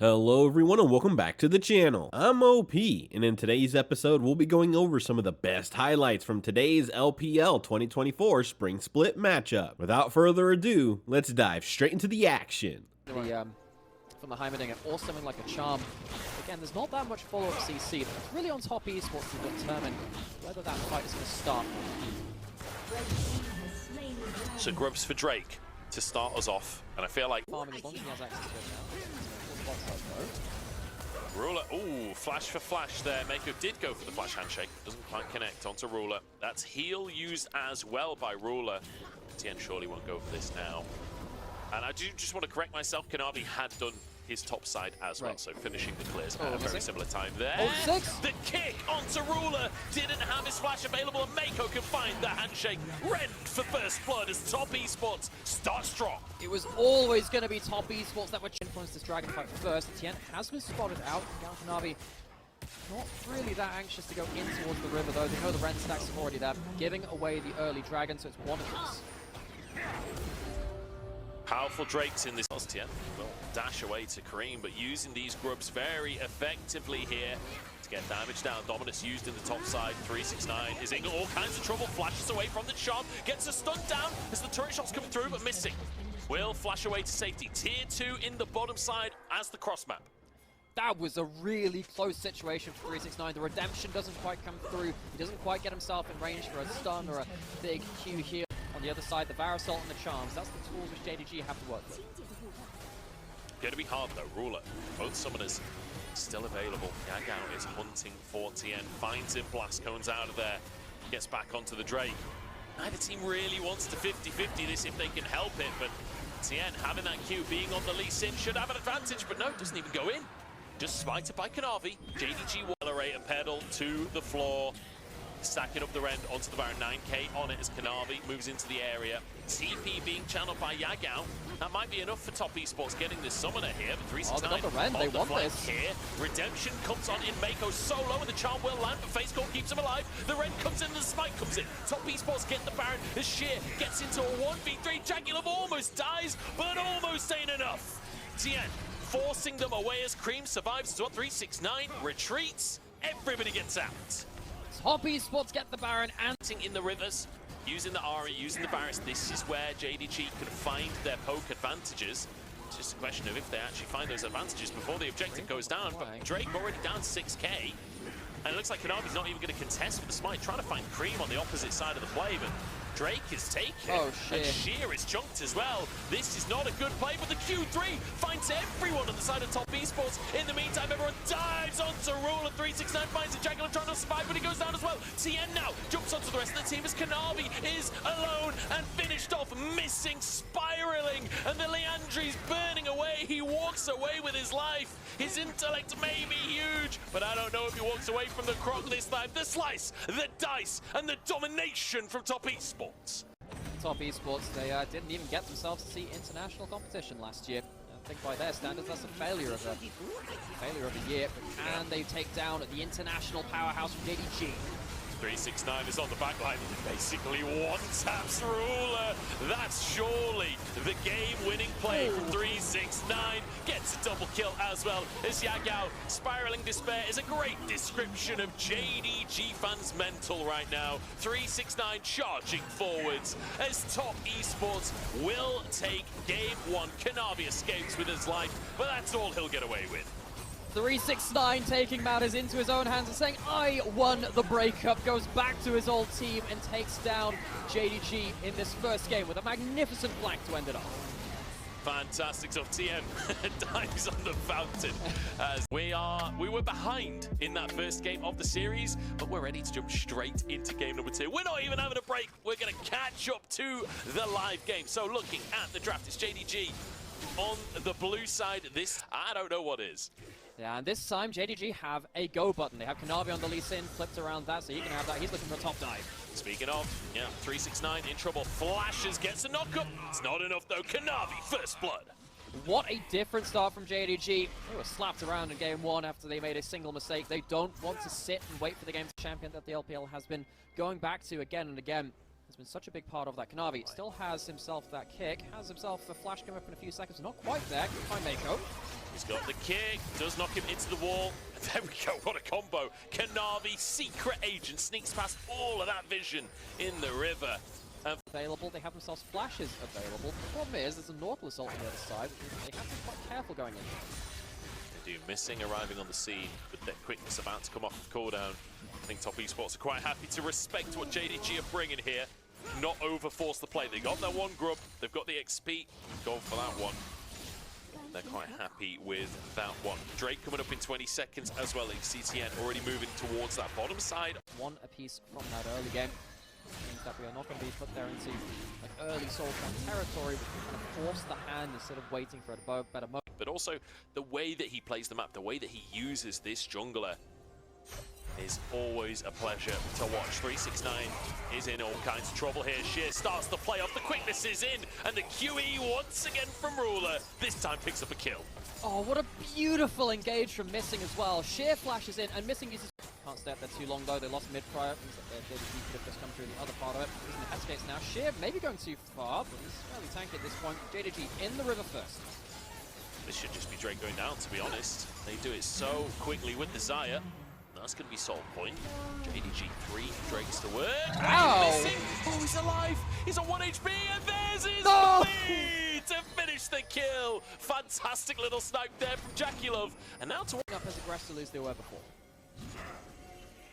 Hello everyone and welcome back to the channel. I'm OP, and in today's episode we'll be going over some of the best highlights from today's LPL 2024 Spring Split matchup. Without further ado, let's dive straight into the action. From the Heimerdinger or something like a Charm. Again, there's not that much follow-up CC, but it's really on Top Esports to determine whether that fight is going to start. So Grubs for Drake to start us off, and I feel like Farming as long as he has access to it now. Ruler, ooh, flash for flash there. Mako did go for the flash handshake, doesn't quite connect onto Ruler. That's heal used as well by Ruler. TN surely won't go for this now. And I do just want to correct myself, Kanavi had done his top side as well, so finishing the clears at a very similar time there. The kick onto Ruler, didn't have his flash available, and Mako can find the handshake. Rend for first blood as Top Esports start strong. It was always going to be Top Esports that would influence this Dragon fight first. Tien has been spotted out. Kanavi not really that anxious to go in towards the river, though. They know the Rend stacks are already there, giving away the early Dragon, so it's one of us. Powerful Drakes in this Tien. Well, dash away to Kareem, but using these Grubs very effectively here to get damage down. Dominus used in the top side. 369 is in all kinds of trouble. Flashes away from the Charm. Gets a stun down as the turret shot's coming through, but missing. Will flash away to safety. Tier 2 in the bottom side as the cross map. That was a really close situation for 369. The redemption doesn't quite come through. He doesn't quite get himself in range for a stun or a big Q here. On the other side, the Varasol and the Charms. That's the tools which JDG have to work with. Going to be hard though, Ruler. Both summoners still available. Yagao is hunting for TN. Finds him, blast cones out of there. Gets back onto the Drake. Neither team really wants to 50-50 this if they can help it, but TN having that Q being on the Lee Sin should have an advantage, but no, doesn't even go in. Just smited by Kanavi. JDG will accelerate a pedal to the floor. Stacking up the Rend onto the Baron. 9k on it as Kanavi moves into the area. TP being channeled by Yagao. That might be enough for Top Esports getting this summoner here, but 369 they got the Rend, they want this. Here. Redemption comes on in Mako solo, and the Charm will land, but Face Call keeps him alive. The Rend comes in, the Smite comes in. Top Esports get the Baron as Sheer gets into a 1v3. Jagulov almost dies, but almost ain't enough. Tien forcing them away as Cream survives as well. 369 retreats. Everybody gets out. Top Esports get the Baron and in the rivers, using the Ari, using the Varus. This is where JDG can find their poke advantages. It's just a question of if they actually find those advantages before the objective goes down. But Drake already down 6k. And it looks like Kanavi's not even going to contest with the Smite, trying to find Cream on the opposite side of the play, but Drake is taken, and Sheer is chunked as well. This is not a good play, but the Q3 finds everyone on the side of Top Esports. In the meantime, everyone dives onto Ruler. 369 finds a Jagulov trying to survive, but he goes down as well. TN now jumps onto the rest of the team as Kanavi is alone and finished off, missing, spiraling, and the Leandri's burning away. He walks away with his life. His intellect may be huge, but I don't know if he walks away from the croc this time. The slice, the dice, and the domination from Top Esports. Top Esports, they didn't even get themselves to see international competition last year. I think by their standards, that's a failure of the year. But can they take down the international powerhouse from JDG? 369 is on the back line, basically one-taps Ruler. That's surely the game-winning play from 369. Gets a double kill as well as Yagao. Spiraling Despair is a great description of JDG fans' mental right now. 369 charging forwards as Top Esports will take game one. Kanavi escapes with his life, but that's all he'll get away with. 369 taking matters into his own hands and saying, I won the breakup, goes back to his old team and takes down JDG in this first game with a magnificent flank to end it off. Fantastic stuff. TN dives on the fountain as we were behind in that first game of the series, but we're ready to jump straight into game number 2. We're not even having a break. We're going to catch up to the live game. So looking at the draft, it's JDG on the blue side. This, I don't know what is. Yeah, and this time JDG have a go button. They have Kanavi on the Lee Sin, flipped around that, so he can have that. He's looking for a top dive. Speaking of, 369 in trouble. Flashes, gets a knock-up. It's not enough though. Kanavi, first blood. What a different start from JDG. They were slapped around in game 1 after they made a single mistake. They don't want to sit and wait for the game champion that the LPL has been going back to again and again. Has been such a big part of that. Kanavi still has himself that kick, has himself a flash come up in a few seconds. Not quite there. Good find Mako. He's got the kick, does knock him into the wall. There we go, what a combo. Kanavi, secret agent, sneaks past all of that vision in the river. Available, they have themselves flashes available. The problem is, there's a Nautilus ult on the other side, which means they have to be quite careful going in. They do. Missing arriving on the scene, with their quickness about to come off of cooldown. I think Top Esports are quite happy to respect what JDG are bringing here. Not overforce the play. They got their one grub, they've got the XP, going for that one. They're quite happy with that one. Drake coming up in 20 seconds as well. CTN already moving towards that bottom side. One apiece from that early game. Means that we are not going to be put there into like early soul territory, but we kind of force the hand instead of waiting for a better moment. But also the way that he plays the map, the way that he uses this jungler is always a pleasure to watch. 369 is in all kinds of trouble here. Sheer starts the play off, the quickness is in, and the QE once again from Ruler. This time picks up a kill. Oh, what a beautiful engage from Missing as well. Sheer flashes in, and Missing uses... Can't stay up there too long though, they lost mid prior. Means that their JDG could have just come through the other part of it. Using the escapes now. Sheer maybe going too far, but he's fairly tanky at this point. JDG in the river first. This should just be Drake going down, to be honest. They do it so quickly with the Xayah. That's going to be solve point. JDG 3, Drake's to work. Ow! Missing. Oh, he's alive. He's on 1 HP, and there's his lead to finish the kill. Fantastic little snipe there from JackieLove. And now to Up as aggressively as they were before.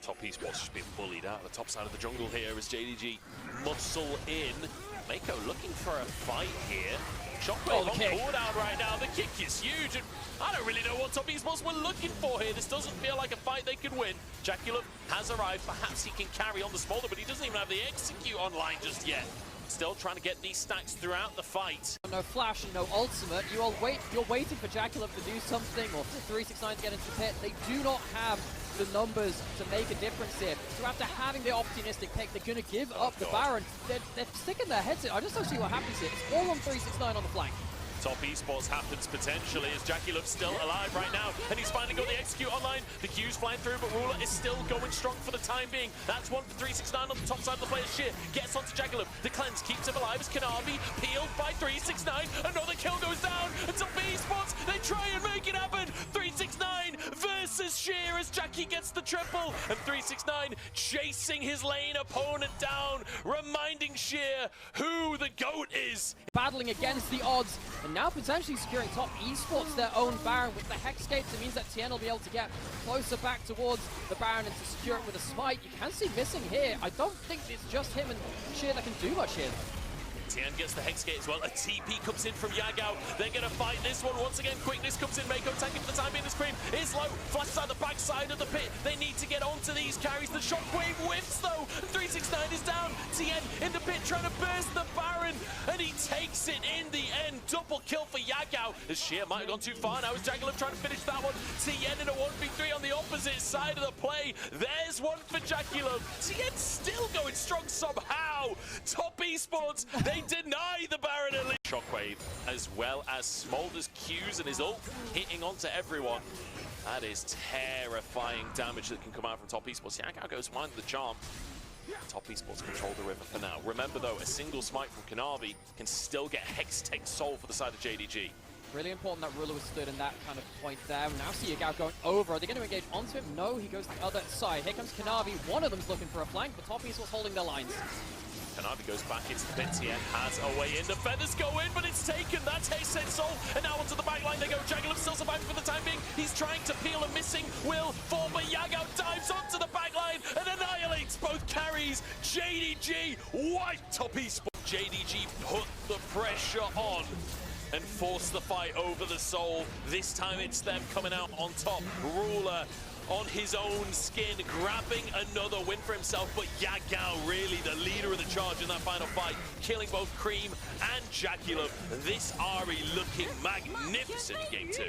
Top Esports just being bullied out of the top side of the jungle here as JDG muscle in. Mako looking for a fight here. Shockwave on cooldown right now. The kick is huge, and I don't really know what Top Esports were looking for here. This doesn't feel like a fight they could win. JackieLove has arrived. Perhaps he can carry on the smolder, but he doesn't even have the execute online just yet. Still trying to get these stacks throughout the fight. No flash and no ultimate. You're waiting for JackieLove to do something, or for 369 to get into the pit. They do not have the numbers to make a difference here. So after having the opportunistic pick, they're going to give up the Baron. They're sticking their heads in. I just don't see what happens here. It's all on 369 on the flank. Top Esports happens potentially as JackieLove's still alive right now, and he's finally got the execute online. The Q's flying through, but Ruler is still going strong for the time being. That's one for 369 on the top side of the player. Sheer gets onto JackieLove. The cleanse keeps him alive as Kanavi peeled by 369. Another kill goes down, and Top Esports, they try and make it happen. 369 versus Sheer as Jackie gets the triple, and 369 chasing his lane opponent down, reminding Sheer who the GOAT is. Battling against the odds, and now potentially securing Top Esports their own Baron with the Hexgates. It means that TN will be able to get closer back towards the Baron and to secure it with a smite. You can see Missing here. I don't think it's just him and Sheer that can do much here. TN gets the Hexgate as well. A TP comes in from Yagao. They're going to fight this one. Once again, quickness comes in. Mako tanking for the time being. The Scream is low. Flashes out the backside of the pit. They need to get onto these carries. The Shockwave whiffs though. 369 is down. TN in the pit trying to burst the Baron. And he takes it in the end. Double kill for Yagao. As Sheer might have gone too far now. As JackieLove trying to finish that one. TN in a 1v3 on the opposite side of the play. There's one for JackieLove. TN still going strong somehow. Top Esports, they deny the Baron elite. Shockwave, as well as Smolder's Q's and his ult, hitting onto everyone. That is terrifying damage that can come out from Top Esports. Yagao goes wide the charm. Top Esports control the river for now. Remember though, a single smite from Kanavi can still get Hextech Soul for the side of JDG. Really important that Ruler was stood in that kind of point there. Now see Yagao going over. Are they going to engage onto him? No, he goes to the other side. Here comes Kanavi. One of them's looking for a flank, but Top Esports holding their lines. Kanavi goes back into the pit. TN has a way in. The feathers go in, but it's taken. That's Hextech Soul. And now onto the back line they go. JackieLove still surviving for the time being. He's trying to peel a Missing will fall, but Yagao dives onto the back line and annihilates both carries. JDG white Top Esports. JDG put the pressure on and force the fight over the Soul. This time it's them coming out on top. Ruler on his own skin, grabbing another win for himself, but Yagao really the leader of the charge in that final fight, killing both Cream and JackieLove. This Ari looking magnificent in game 2.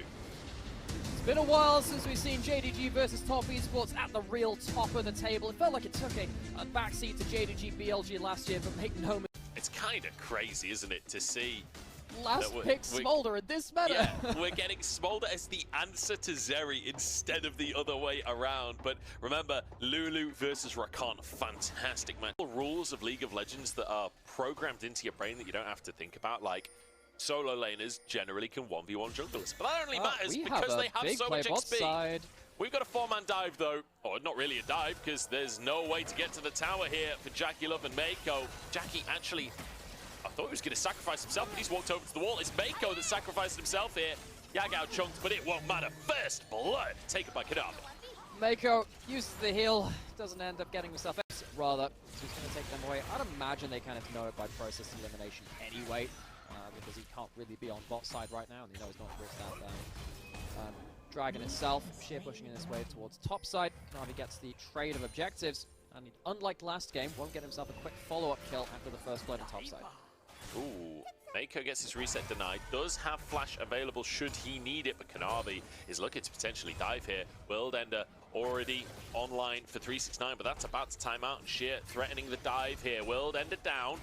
It's been a while since we've seen JDG versus Top Esports at the real top of the table. It felt like it took a backseat to JDG BLG last year, but make no mistake. It's kind of crazy, isn't it, to see last pick Smolder in this meta. Yeah, we're getting Smolder as the answer to Zeri instead of the other way around. But remember, Lulu versus Rakan, fantastic match. The rules of League of Legends that are programmed into your brain that you don't have to think about, like solo laners generally can 1v1 junglers. But that only matters we because they have so much XP. Side. We've got a 4-man dive though, or not really a dive, because there's no way to get to the tower here for Jackie Love and Mako. Jackie actually, I thought he was going to sacrifice himself, but he's walked over to the wall. It's Mako that sacrificed himself here. Yagao chunked, but it won't matter. First blood taken by Kanavi. Mako uses the heal, doesn't end up getting himself exit, rather. So he's going to take them away. I'd imagine they kind of know it by process elimination anyway, because he can't really be on bot side right now, and he knows not to risk that Dragon itself. Sheer pushing in his way towards top side. Kanavi gets the trade of objectives, and unlike last game, won't get himself a quick follow-up kill after the first blood on top side. Ooh, Mako gets his reset denied. Does have flash available should he need it, but Kanavi is looking to potentially dive here. World Ender already online for 369, but that's about to time out, and Sheer threatening the dive here. World Ender down.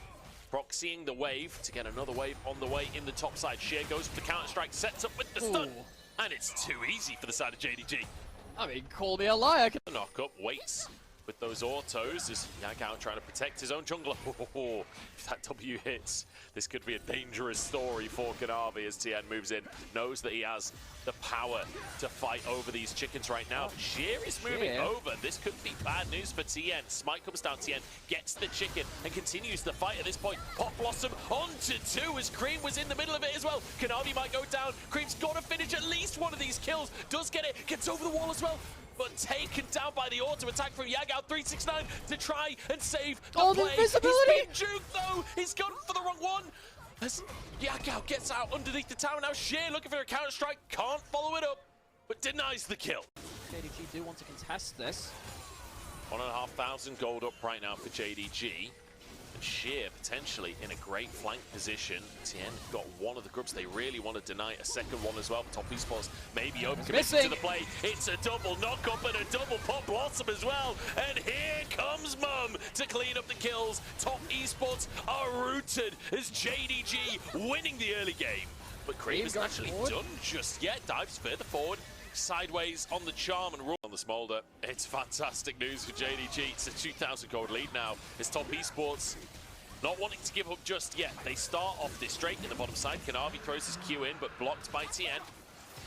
Proxying the wave to get another wave on the way in the top side. Sheer goes for the counter-strike, sets up with the stun. And it's too easy for the side of JDG. I mean, call me a liar. The knock-up waits with those autos as Yagao trying to protect his own jungler. Oh, if that W hits, this could be a dangerous story for Kanavi as TN moves in. Knows that he has the power to fight over these chickens right now. Sheer is moving over. This could be bad news for TN. Smite comes down, TN gets the chicken and continues the fight at this point. Pop Blossom onto 2 as Cream was in the middle of it as well. Kanavi might go down. Cream's got to finish at least one of these kills. Does get it, gets over the wall as well. But taken down by the auto attack from Yagao 369 to try and save the play. Invisibility! He's been juked though. He's gone for the wrong one. As Yagao gets out underneath the tower now, Sheer looking for a counter strike, can't follow it up, but denies the kill. JDG do want to contest this. 1,500 gold up right now for JDG. And Sheer potentially in a great flank position. TN got one of the groups they really want to deny a second one as well. Top Esports maybe overcommitted to the play. It's a double knock-up and a double Pop Blossom as well. And here comes Mum to clean up the kills. Top Esports are rooted as JDG winning the early game. But Cream isn't actually done just yet. Dives further forward. Sideways on the charm and roll on the smolder. It's fantastic news for JDG. It's a 2,000 gold lead now. It's Top Esports not wanting to give up just yet. They start off this Drake in the bottom side. Kanavi throws his Q in, but blocked by TN.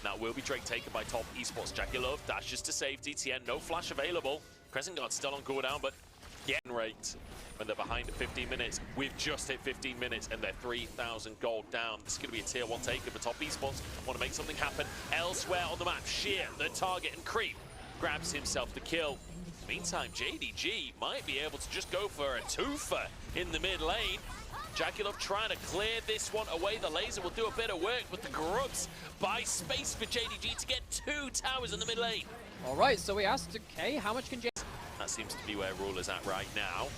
Now will be Drake taken by Top Esports. Jackie Love dashes to safety. TN no flash available. Crescent Guard still on cooldown, but getting raked when they're behind at 15 minutes. We've just hit 15 minutes and they're 3,000 gold down. This is going to be a tier 1 taker for Top Esports. Want to make something happen elsewhere on the map. Sheer, the target, and Creep grabs himself the kill. Meantime, JDG might be able to just go for a twofer in the mid lane. Jackie Love trying to clear this one away. The laser will do a bit of work, but the Grubs buy space for JDG to get 2 towers in the mid lane. All right, so we asked, okay, how much can JDG... That seems to be where Rule is at right now.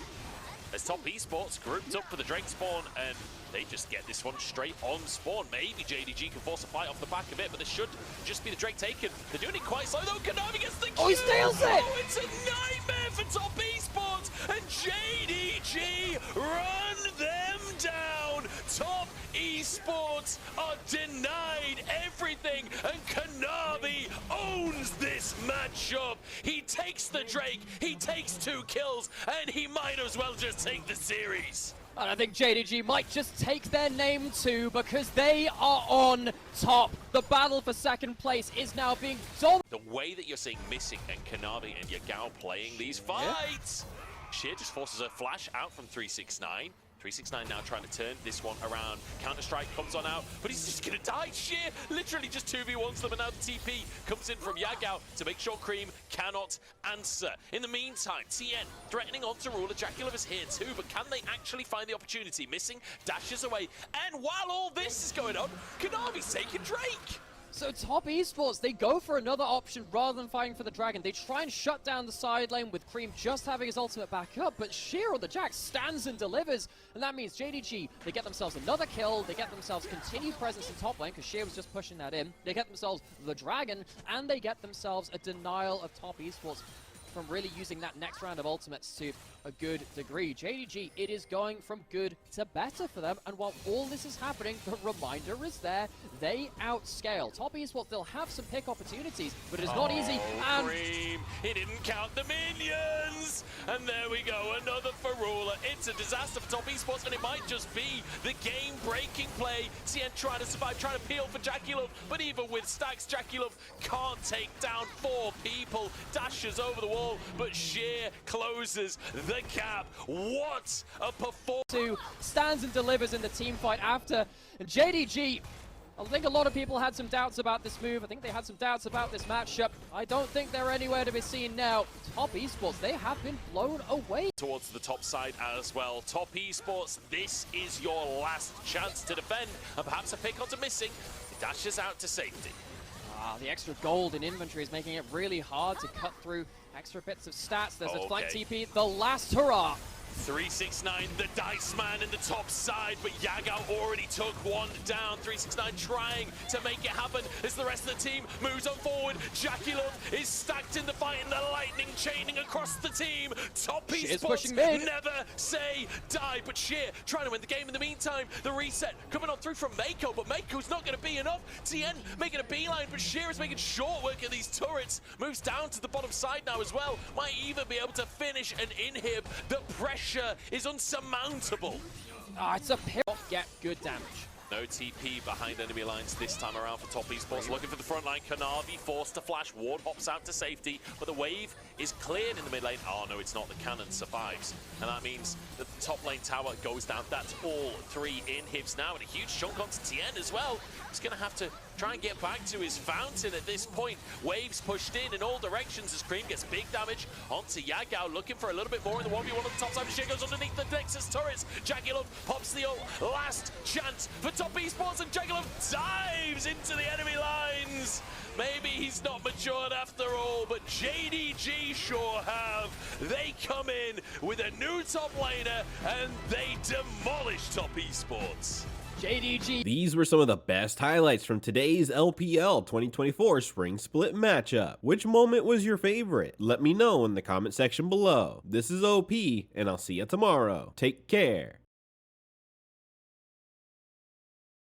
As Top Esports grouped up for the Drake spawn, and they just get this one straight on spawn. Maybe JDG can force a fight off the back of it, but this should just be the Drake taken. They're doing it quite slow though. Kanavi gets the kill. Oh, he steals it! Oh, it's a nightmare for Top Esports, and JDG run them down. Top Esports are denied everything, and Kanavi owns this matchup. He takes the Drake, he takes 2 kills, and he might as well just take the series. And I think JDG might just take their name too, because they are on top. The battle for second place is now being done. The way that you're seeing Missing and Kanavi and Yagao playing these fights. Sheer just forces a flash out from 369. 369 now trying to turn this one around. Counter-strike comes on out, but he's just gonna die. Sheer literally just 2v1s them, and now the TP comes in from Yagao to make sure Cream cannot answer. In the meantime, TN threatening onto Ruler. Jackie Love is here too, but can they actually find the opportunity? Missing dashes away, and while all this is going on, Kanavi's taking Drake. So Top Esports, they go for another option rather than fighting for the Dragon. They try and shut down the side lane with Cream just having his ultimate back up, but Sheer on the Jack stands and delivers, and that means JDG, they get themselves another kill, they get themselves continued presence in top lane, because Sheer was just pushing that in, they get themselves the Dragon, and they get themselves a denial of Top Esports. from really using that next round of ultimates to a good degree. JDG, it is going from good to better for them, and while all this is happening, the reminder is there. They outscale. Top Esports, they'll have some pick opportunities, but it's not easy. And Cream. He didn't count the minions! And there we go, another Ferula. It's a disaster for Top Esports, and it might just be the game-breaking play. TN trying to survive, trying to peel for JackieLove, but even with stacks, JackieLove can't take down 4 people. Dashes over the wall, but Sheer closes the gap. What a performance! Stands and delivers in the team fight after. And JDG, I think a lot of people had some doubts about this move. I think they had some doubts about this matchup. I don't think they're anywhere to be seen now. Top Esports, they have been blown away. Towards the top side as well. Top Esports, this is your last chance to defend, and perhaps a pick onto missing. It dashes out to safety. The extra gold in inventory is making it really hard to cut through extra bits of stats. There's a flank TP, the last hurrah. 369, the Dice Man in the top side, but Yagao already took one down. 369 trying to make it happen as the rest of the team moves on forward. JackieLove is stacked in the fight, and the lightning chaining across the team. Top Esports never say die, but Sheer trying to win the game in the meantime. The reset coming on through from Mako, but Mako's not going to be enough. TN making a beeline, but Sheer is making short work of these turrets. Moves down to the bottom side now as well. Might even be able to finish and inhib. The pressure is unsurmountable. It's a pill. Get good damage. No TP behind enemy lines this time around for Top Esports. Looking for the front line. Kanavi forced to flash. Ward hops out to safety, but the wave is cleared in the mid lane. Oh no, it's not. The cannon survives. And that means that the top lane tower goes down. That's all 3 inhibs now, and a huge chunk onto TN as well. He's going to have to try and get back to his fountain at this point. Waves pushed in all directions as Cream gets big damage onto Yagao, looking for a little bit more in the 1v1 on the top side. She goes underneath the Nexus turrets. JackieLove pops the ult. Last chance for Top Esports, and JackieLove dives into the enemy lines. Maybe he's not matured after all, but JDG sure have. They come in with a new top laner, and they demolish Top Esports. JDG. These were some of the best highlights from today's LPL 2024 Spring Split matchup. Which moment was your favorite? Let me know in the comment section below. This is OP, and I'll see you tomorrow. Take care.